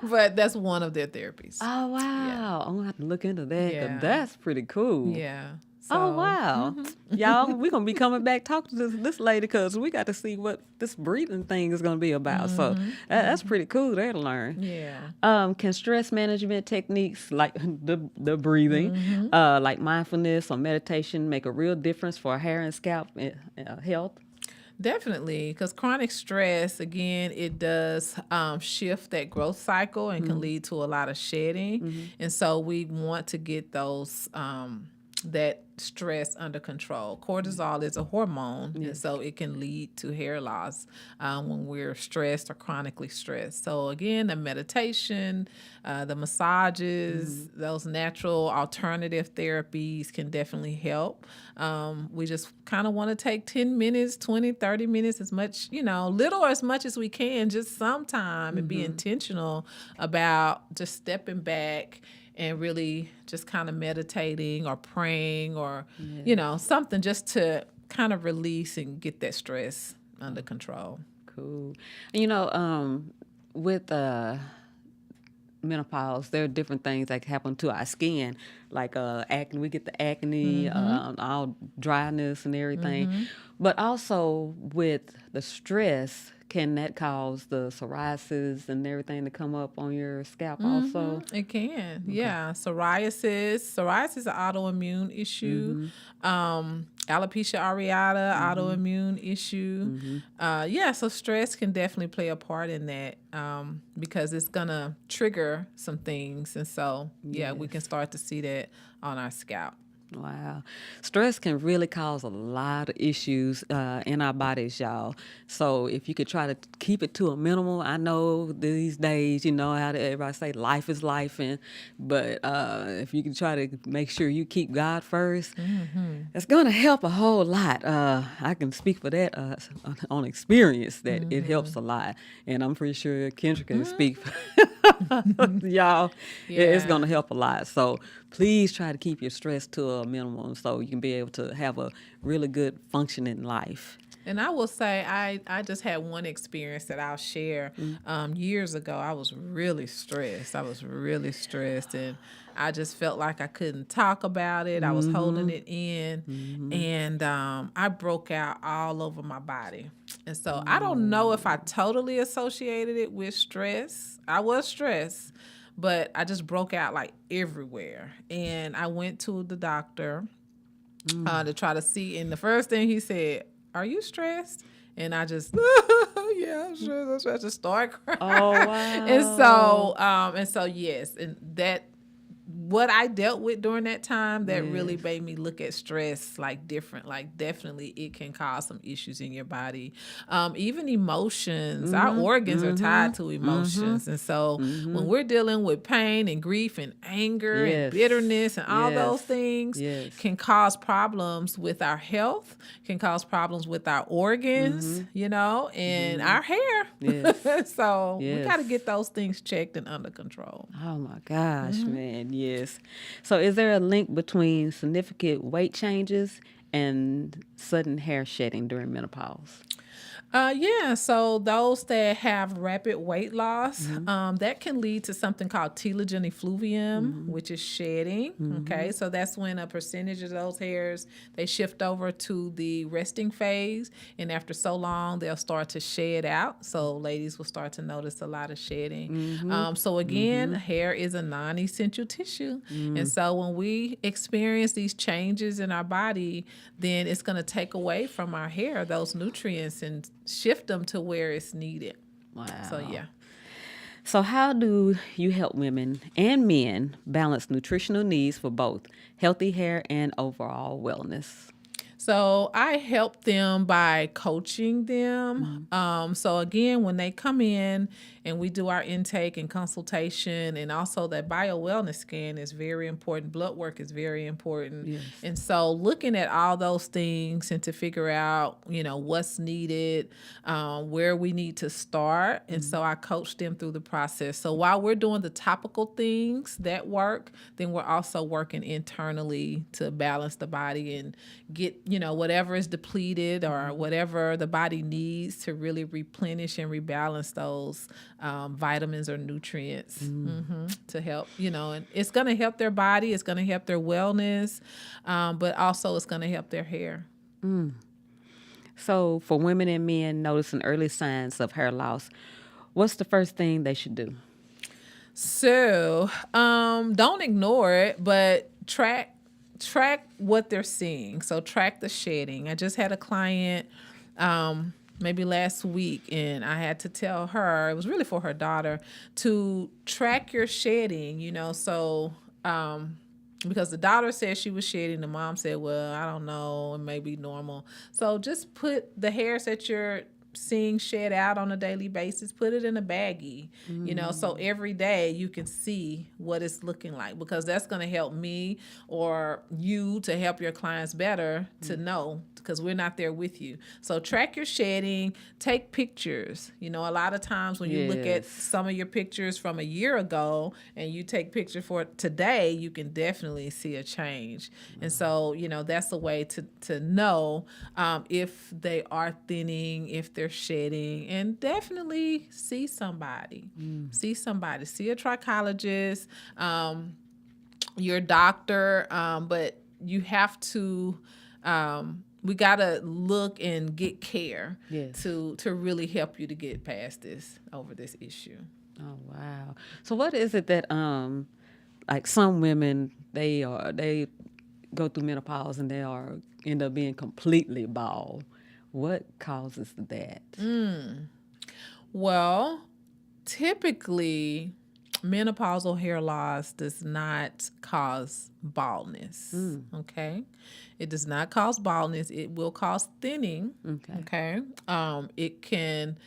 but that's one of their therapies. Oh wow, I'm gonna have to look into that Yeah. because that's pretty cool. Yeah. Oh So, wow, y'all, we're gonna be coming back talking to this lady because we got to see what this breathing thing is gonna be about. So that's pretty cool there to learn. Yeah. Can stress management techniques like the breathing, like mindfulness or meditation, make a real difference for hair and scalp health? Definitely, because chronic stress, again, it does shift that growth cycle and can lead to a lot of shedding. And so we want to get those that stress under control. Cortisol is a hormone, and so it can lead to hair loss when we're stressed or chronically stressed. So again, the meditation, the massages, those natural alternative therapies can definitely help. We just kind of want to take 10 minutes, 20, 30 minutes, as much, little or as much as we can, just sometime, and be intentional about just stepping back and really just kind of meditating or praying or, something just to kind of release and get that stress under control. Cool. With menopause, there are different things that happen to our skin, like acne. We get the acne, all dryness and everything. But also with the stress, can that cause the psoriasis and everything to come up on your scalp also? It can. Okay. Yeah. Psoriasis is an autoimmune issue. Alopecia areata, autoimmune issue. So stress can definitely play a part in that because it's going to trigger some things. And so, we can start to see that on our scalp. Wow. Stress can really cause a lot of issues in our bodies, y'all. So if you could try to keep it to a minimal, I know these days, how everybody say life is life, but if you can try to make sure you keep God first, it's going to help a whole lot. I can speak for that on experience that it helps a lot. And I'm pretty sure Kendra can speak for y'all. It's going to help a lot. So please try to keep your stress to a minimum so you can be able to have a really good functioning life. And I will say, I just had one experience that I'll share. Years ago, I was really stressed. And I just felt like I couldn't talk about it. I was holding it in, and I broke out all over my body. And so I don't know if I totally associated it with stress. I was stressed, but I just broke out like everywhere. And I went to the doctor to try to see. And the first thing he said, "Are you stressed?" And I just, yeah, I'm stressed. I just start crying. Oh, wow. And so, yes, and that, what I dealt with during that time, that really made me look at stress like different. Like, definitely it can cause some issues in your body. Even emotions, our organs are tied to emotions. And so when we're dealing with pain and grief and anger and bitterness and all those things can cause problems with our health, can cause problems with our organs, you know, and our hair. So we got to get those things checked and under control. Oh my gosh, man. Yes. So is there a link between significant weight changes and sudden hair shedding during menopause? Yeah, so those that have rapid weight loss, that can lead to something called telogen effluvium, which is shedding. Okay, so that's when a percentage of those hairs, they shift over to the resting phase, and after so long, they'll start to shed out. So ladies will start to notice a lot of shedding. So again, hair is a non-essential tissue, and so when we experience these changes in our body, then it's going to take away from our hair those nutrients and shift them to where it's needed. Wow. So, yeah. So how do you help women and men balance nutritional needs for both healthy hair and overall wellness? So I help them by coaching them. So again, when they come in and we do our intake and consultation, and also that bio-wellness scan is very important. Blood work is very important. And so looking at all those things and to figure out, you know, what's needed, where we need to start. And so I coach them through the process. So while we're doing the topical things that work, then we're also working internally to balance the body and get, you know, whatever is depleted or whatever the body needs to really replenish and rebalance those vitamins or nutrients to help, you know, and it's going to help their body, it's going to help their wellness, but also it's going to help their hair. So for women and men noticing early signs of hair loss, what's the first thing they should do? So don't ignore it, but track what they're seeing. So track the shedding. I just had a client maybe last week, and I had to tell her, it was really for her daughter, to track your shedding, you know, so because the daughter said she was shedding, the mom said, well, I don't know, it may be normal. So just put the hairs that you're seeing shed out on a daily basis, put it in a baggie, you know, so every day you can see what it's looking like, because that's going to help me or you to help your clients better to know, because we're not there with you. So track your shedding, take pictures. You know, a lot of times when you look at some of your pictures from a year ago and you take pictures for today, you can definitely see a change. And so, you know, that's a way to know if they are thinning, if they're shedding, and definitely see somebody. See a trichologist, your doctor, but you have to we got to look and get care to really help you to get past this, over this issue. Oh, wow. So what is it that like some women, they go through menopause and they end up being completely bald? What causes that? Well, typically, menopausal hair loss does not cause baldness. Okay, it does not cause baldness. It will cause thinning. Okay, it can,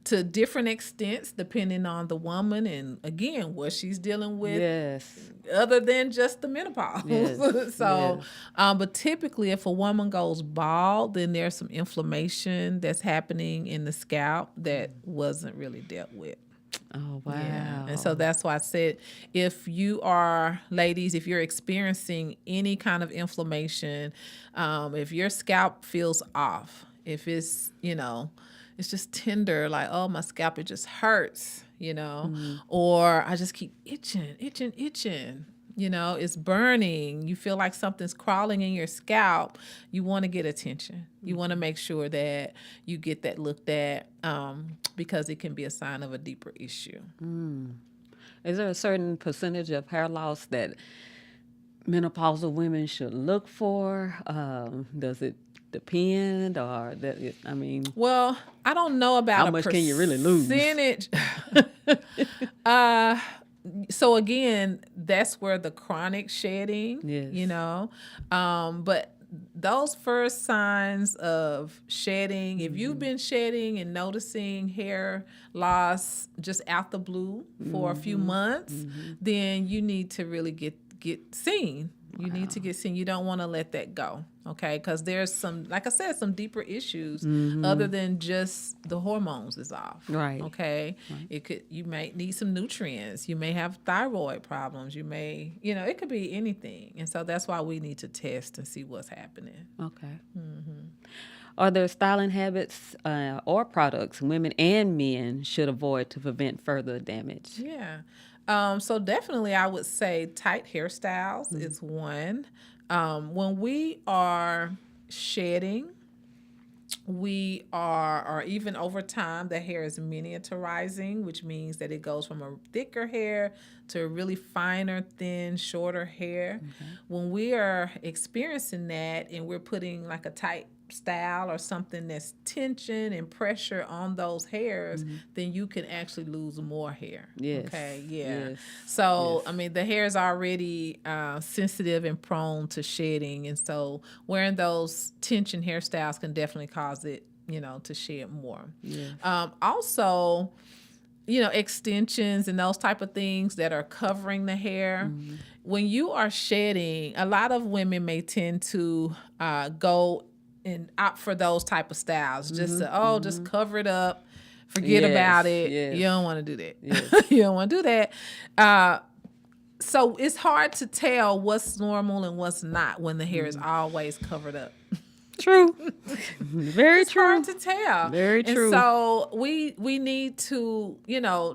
to different extents, depending on the woman and again what she's dealing with. Other than just the menopause. But typically, if a woman goes bald, then there's some inflammation that's happening in the scalp that wasn't really dealt with. Oh, wow. Yeah. And so that's why I said, if you are, ladies, if you're experiencing any kind of inflammation, if your scalp feels off, If it's, it's just tender, like, oh, my scalp, it just hurts, or I just keep itching. It's burning. You feel like something's crawling in your scalp. You want to get attention. You want to make sure that you get that looked at because it can be a sign of a deeper issue. Is there a certain percentage of hair loss that menopausal women should look for? Does it depend, or well, I don't know about how much can you really lose? Percentage. So again, that's where the chronic shedding, Yes. But those first signs of shedding, if you've been shedding and noticing hair loss just out the blue for a few months, then you need to really get seen. You need to get seen. You don't want to let that go, okay? Because there's some, like I said, some deeper issues other than just the hormones is off, Right? Okay, right. You might need some nutrients. You may have thyroid problems. You may, it could be anything, and so that's why we need to test and see what's happening. Okay. Are there styling habits or products women and men should avoid to prevent further damage? Yeah. So definitely I would say tight hairstyles is one. When we are shedding, or even over time, the hair is miniaturizing, which means that it goes from a thicker hair to a really finer, thin, shorter hair. When we are experiencing that and we're putting like a tight style or something that's tension and pressure on those hairs, then you can actually lose more hair. Yes. Okay. Yeah. Yes. So, the hair is already sensitive and prone to shedding. And so wearing those tension hairstyles can definitely cause it, to shed more. Yes. Also, extensions and those type of things that are covering the hair. When you are shedding, a lot of women may tend to go and opt for those type of styles, just to just cover it up, forget about it. Yes. You don't want to do that. Yes. You don't want to do that. So it's hard to tell what's normal and what's not when the hair is always covered up. True. Very true. It's hard to tell. Very true. And so we need to,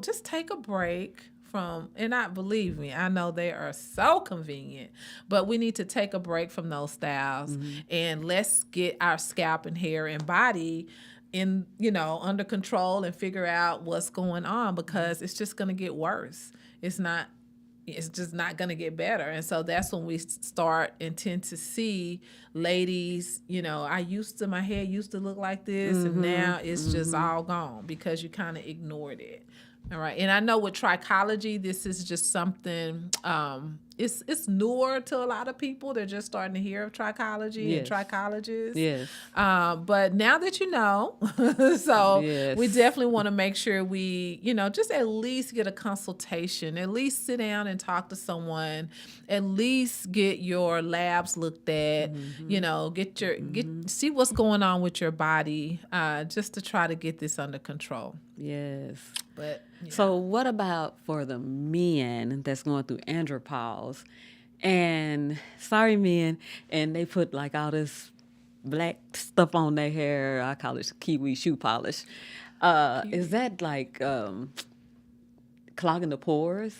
just take a break from, and believe me, I know they are so convenient, but we need to take a break from those styles and let's get our scalp and hair and body in, under control and figure out what's going on, because it's just going to get worse. It's just not going to get better. And so that's when we start and tend to see ladies, my hair used to look like this and now it's just all gone because you kind of ignored it. All right. And I know with trichology, this is just something, it's newer to a lot of people. They're just starting to hear of trichology and trichologists. Yes. But now that you know, so Yes. we definitely want to make sure we, just at least get a consultation, at least sit down and talk to someone, at least get your labs looked at, see what's going on with your body, just to try to get this under control. Yes. But So what about for the men that's going through andropause and sorry men, and they put like all this black stuff on their hair? I call it kiwi shoe polish. Is that like clogging the pores?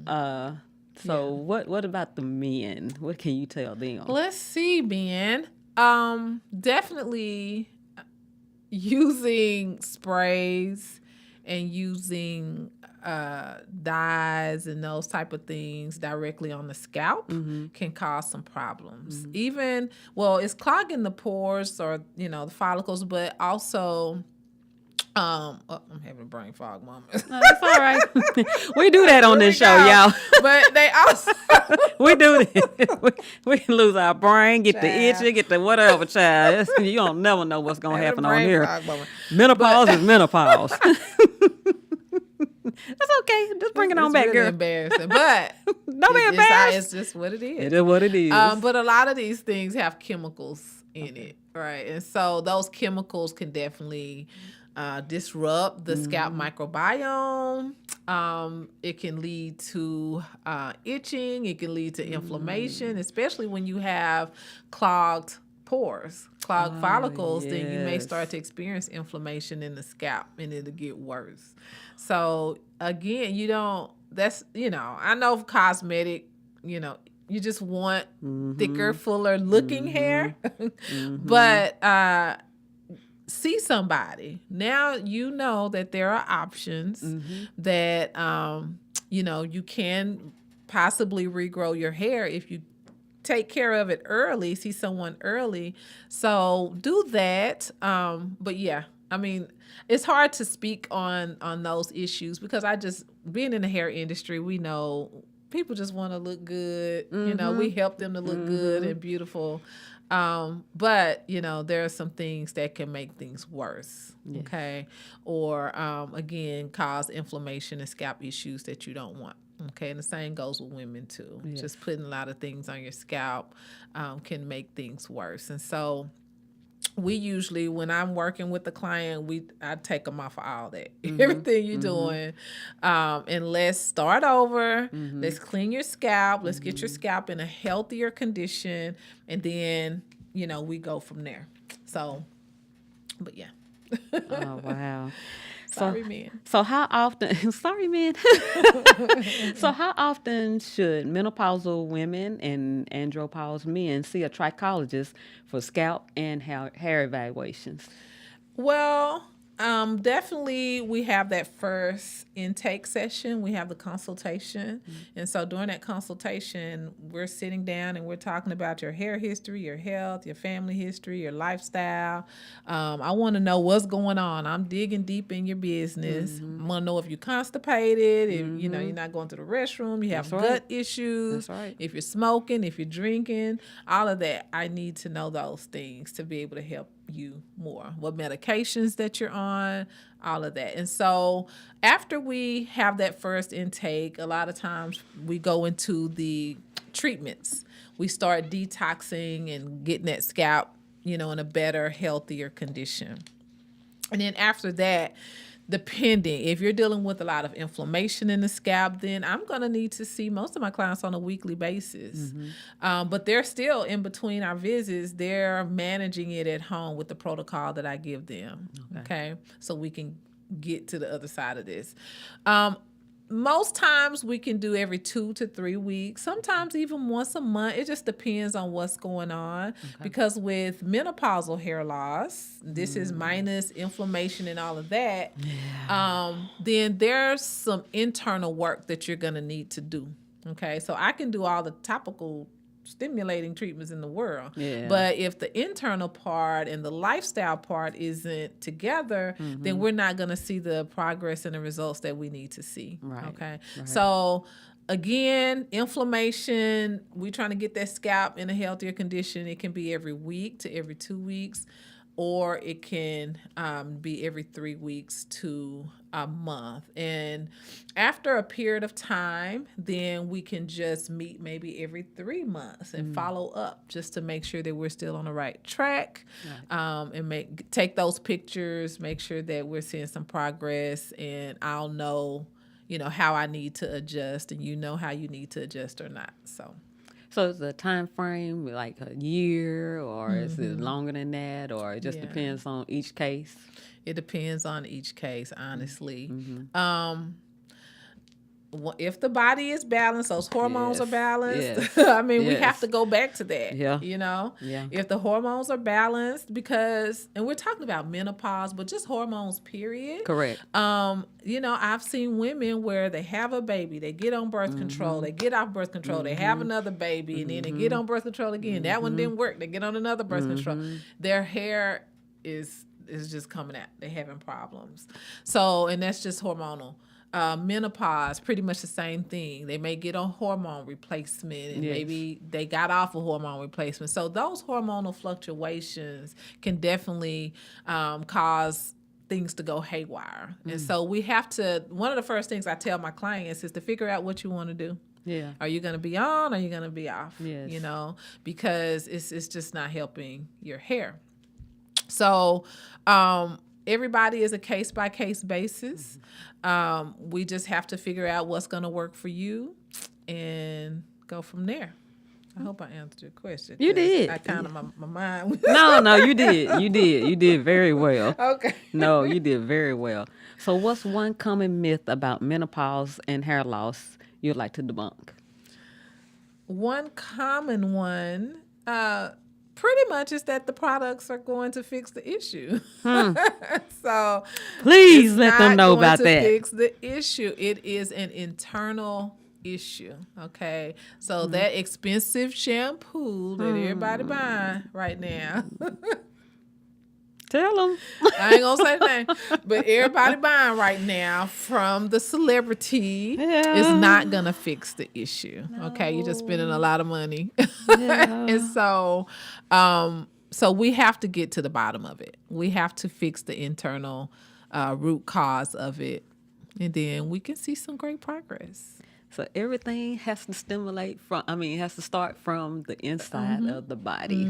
What about the men? What can you tell them? Let's see, Ben. Definitely using sprays and using dyes and those type of things directly on the scalp can cause some problems. Even, it's clogging the pores or, the follicles, but also, I'm having a brain fog moment. No, that's all right. We do that on this show, y'all. But they also... We do that. We can lose our brain, get the itchy, get the whatever, child. You don't never know what's going to happen on here. Menopause is menopause. That's okay. Just bring it on back, really girl. Embarrassing, but Don't be embarrassed. It's just what it is. It is what it is. But a lot of these things have chemicals in it, right? And so those chemicals can definitely disrupt the scalp microbiome. It can lead to itching. It can lead to inflammation, especially when you have clogged pores, clogged follicles, then you may yes. start to experience inflammation in the scalp, and it'll get worse. So again, I know cosmetic, you just want thicker, fuller looking hair, but see somebody. Now you know that there are options that, you can possibly regrow your hair if you take care of it early, see someone early. So do that. But yeah, I mean, it's hard to speak on those issues because being in the hair industry, we know people just want to look good. We help them to look good and beautiful. But there are some things that can make things worse. Yes. Okay. Or, again, cause inflammation and scalp issues that you don't want. Okay. And the same goes with women too. Yes. Just putting a lot of things on your scalp, can make things worse. And so we usually, when I'm working with the client, I take them off of all that. Everything you're doing. And let's start over. Let's clean your scalp. Let's get your scalp in a healthier condition. And then, we go from there. So, but yeah. Oh, wow. Sorry, man. So how often, sorry, man. So how often should menopausal women and andropause men see a trichologist for scalp and hair evaluations? Well, definitely we have that first intake session. We have the consultation. And so during that consultation, we're sitting down and we're talking about your hair history, your health, your family history, your lifestyle. I want to know what's going on. I'm digging deep in your business. I want to know if you're constipated, if you're not going to the restroom, you have gut issues, That's right. if you're smoking, if you're drinking, all of that. I need to know those things to be able to help you more, what medications that you're on, all of that. And so after we have that first intake, a lot of times we go into the treatments. We start detoxing and getting that scalp, in a better, healthier condition. And then after that, depending, if you're dealing with a lot of inflammation in the scalp, then I'm going to need to see most of my clients on a weekly basis. But they're still in between our visits. They're managing it at home with the protocol that I give them. Okay. So we can get to the other side of this. Most times we can do every 2 to 3 weeks, sometimes even once a month. It just depends on what's going on. Because with menopausal hair loss, this is minus inflammation and all of that, then there's some internal work that you're going to need to do. Okay, so I can do all the topical stimulating treatments in the world. But if the internal part and the lifestyle part isn't together, then we're not going to see the progress and the results that we need to see. Okay. So again, inflammation, we're trying to get that scalp in a healthier condition. It can be every week to every 2 weeks, or it can be every 3 weeks to a month. And after a period of time, then we can just meet maybe every 3 months and follow up just to make sure that we're still on the right track, and take those pictures, make sure that we're seeing some progress, and I'll know, how I need to adjust, and how you need to adjust or not. So is the time frame like a year, or is it longer than that, or it just depends on each case? It depends on each case, honestly. If the body is balanced, those hormones are balanced. I mean, we have to go back to that. If the hormones are balanced, and we're talking about menopause, but just hormones, period. Correct. I've seen women where they have a baby, they get on birth control, they get off birth control, they have another baby, and then they get on birth control again. That one didn't work. They get on another birth control. Their hair is just coming out. They're having problems. So, and that's just hormonal. Menopause, pretty much the same thing. They may get on hormone replacement, and maybe they got off of hormone replacement. So those hormonal fluctuations can definitely cause things to go haywire. And so we have to, one of the first things I tell my clients is to figure out what you want to do. Are you going to be on? Or are you going to be off? Because it's just not helping your hair. So, everybody is a case-by-case basis. We just have to figure out what's going to work for you and go from there. I hope I answered your question. You 'cause did. I kind of, my mind. No, you did. You did very well. Okay. No, you did very well. So, what's one common myth about menopause and hair loss you'd like to debunk? One common one, pretty much, is that the products are going to fix the issue. So Please it's let them not know going about to that. fix the issue. It is an internal issue. Okay, so that expensive shampoo that everybody buying right now. Tell them. I ain't gonna say the name, but everybody buying right now from the celebrity is not gonna fix the issue. Okay, you're just spending a lot of money, and so we have to get to the bottom of it. We have to fix the internal root cause of it, and then we can see some great progress. So everything has to has to start from the inside of the body.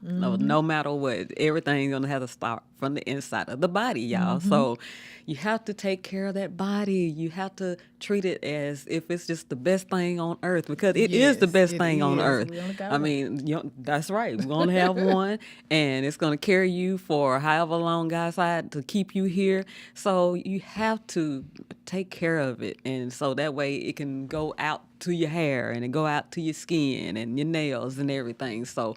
No matter what, everything's gonna have to start from the inside of the body, y'all. So you have to take care of that body. You have to treat it as if it's just the best thing on earth, because it is the Yes, best it thing on is. earth. We only got I one. mean, that's right. We're gonna have one, and it's gonna carry you for however long God decided to keep you here. So you have to take care of it, and so that way it can go out to your hair and it go out to your skin and your nails and everything. So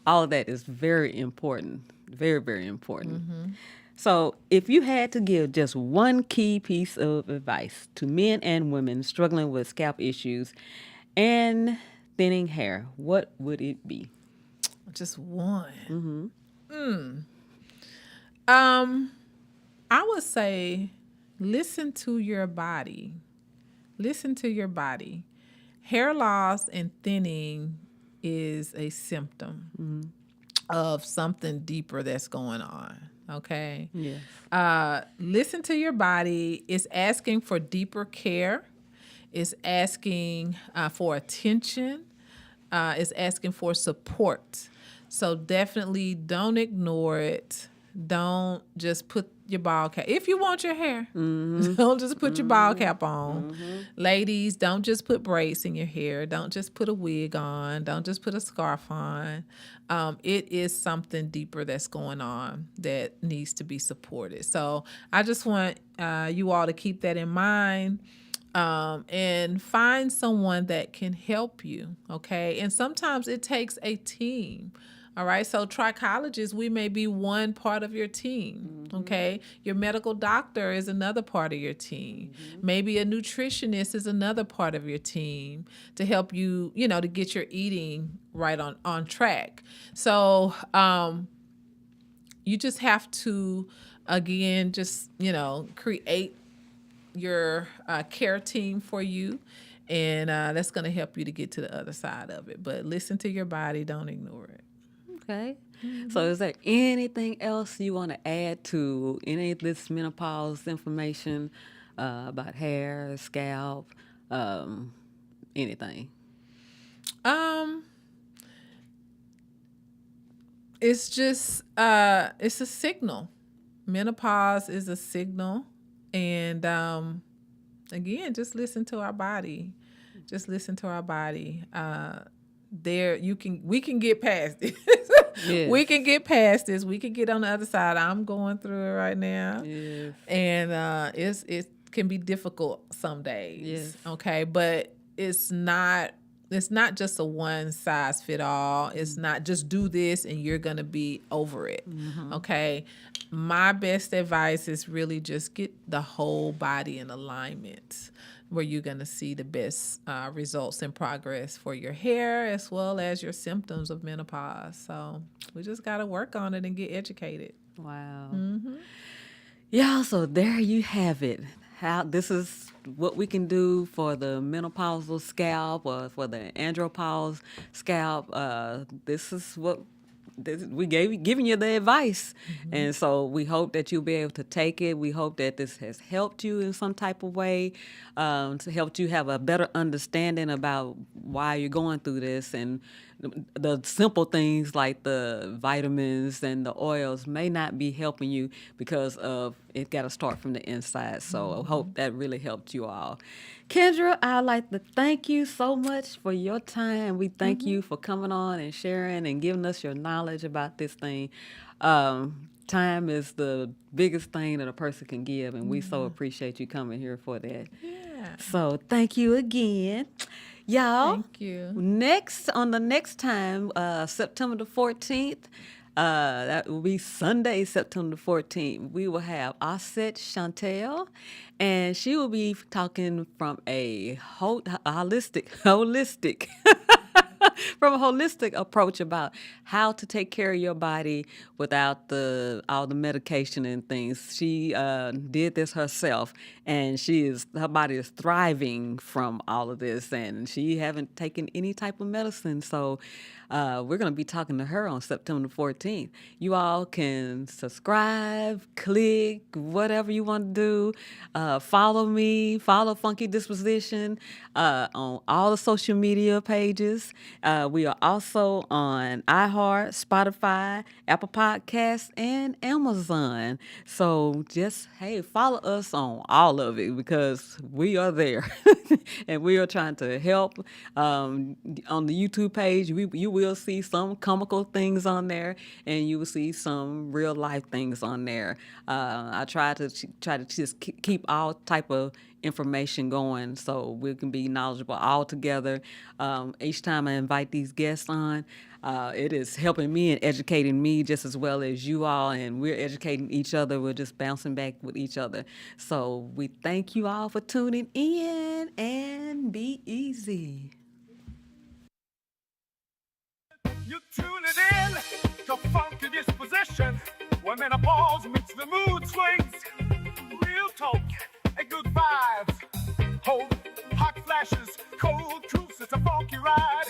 all of that is very important, very, very important. So if you had to give just one key piece of advice to men and women struggling with scalp issues and thinning hair, what would it be? Just one. I would say listen to your body. Listen to your body. Hair loss and thinning is a symptom of something deeper that's going on. Okay. Yes. Listen to your body. It's asking for deeper care. It's asking for attention. It's asking for support. So definitely don't ignore it. Don't just put your ball cap. If you want your hair, don't just put your ball cap on. Ladies, don't just put braids in your hair. Don't just put a wig on. Don't just put a scarf on. It is something deeper that's going on that needs to be supported. So I just want you all to keep that in mind. And find someone that can help you, okay? And sometimes it takes a team, all right? So trichologists, we may be one part of your team, okay? Your medical doctor is another part of your team. Maybe a nutritionist is another part of your team to help you, to get your eating right on track. So you just have to, again, create your care team for you, and that's going to help you to get to the other side of it. But listen to your body, don't ignore it. Okay. So is there anything else you want to add to any of this menopause information about hair, scalp, anything? It's just it's a signal. Menopause is a signal. And again, just listen to our body. Just listen to our body. We can get past it. Yes. We can get past this. We can get on the other side. I'm going through it right now. Yes. And it can be difficult some days. Yes. Okay, but it's not just a one size fit all. It's not just do this and you're going to be over it. Okay. My best advice is really just get the whole body in alignment, where you're going to see the best results and progress for your hair as well as your symptoms of menopause. So we just got to work on it and get educated. Wow. Yeah, so there you have it. This is what we can do for the menopausal scalp or for the andropause scalp. This is what giving you the advice. And so we hope that you'll be able to take it. We hope that this has helped you in some type of way, to help you have a better understanding about why you're going through this, and the simple things like the vitamins and the oils may not be helping you because of it got to start from the inside. So I hope that really helped you all. Kendra, I'd like to thank you so much for your time. We thank you for coming on and sharing and giving us your knowledge about this thing. Time is the biggest thing that a person can give, and we so appreciate you coming here for that. Yeah. So thank you again. Y'all, Thank you. next on the next time, September the 14th, that will be Sunday, September the 14th, we will have Osset Chantel, and she will be talking from a holistic from a holistic approach about how to take care of your body without all the medication and things. She did this herself, and her body is thriving from all of this, and she haven't taken any type of medicine. So we're going to be talking to her on September 14th. You all can subscribe, click, whatever you want to do. Follow me, follow Funky Disposition on all the social media pages. We are also on iHeart, Spotify, Apple Podcasts, and Amazon. So just, follow us on all of it because we are there. And we are trying to help. On the YouTube page, you will see some comical things on there, and you will see some real life things on there. I try to just keep all type of information going so we can be knowledgeable all together. Each time I invite these guests on, it is helping me and educating me just as well as you all, and we're educating each other. We're just bouncing back with each other. So we thank you all for tuning in, and be easy. You tune it in to Funky Disposition, where menopause meets the mood swings. Real talk and good vibes. Hot flashes, cold cruise, it's a funky ride.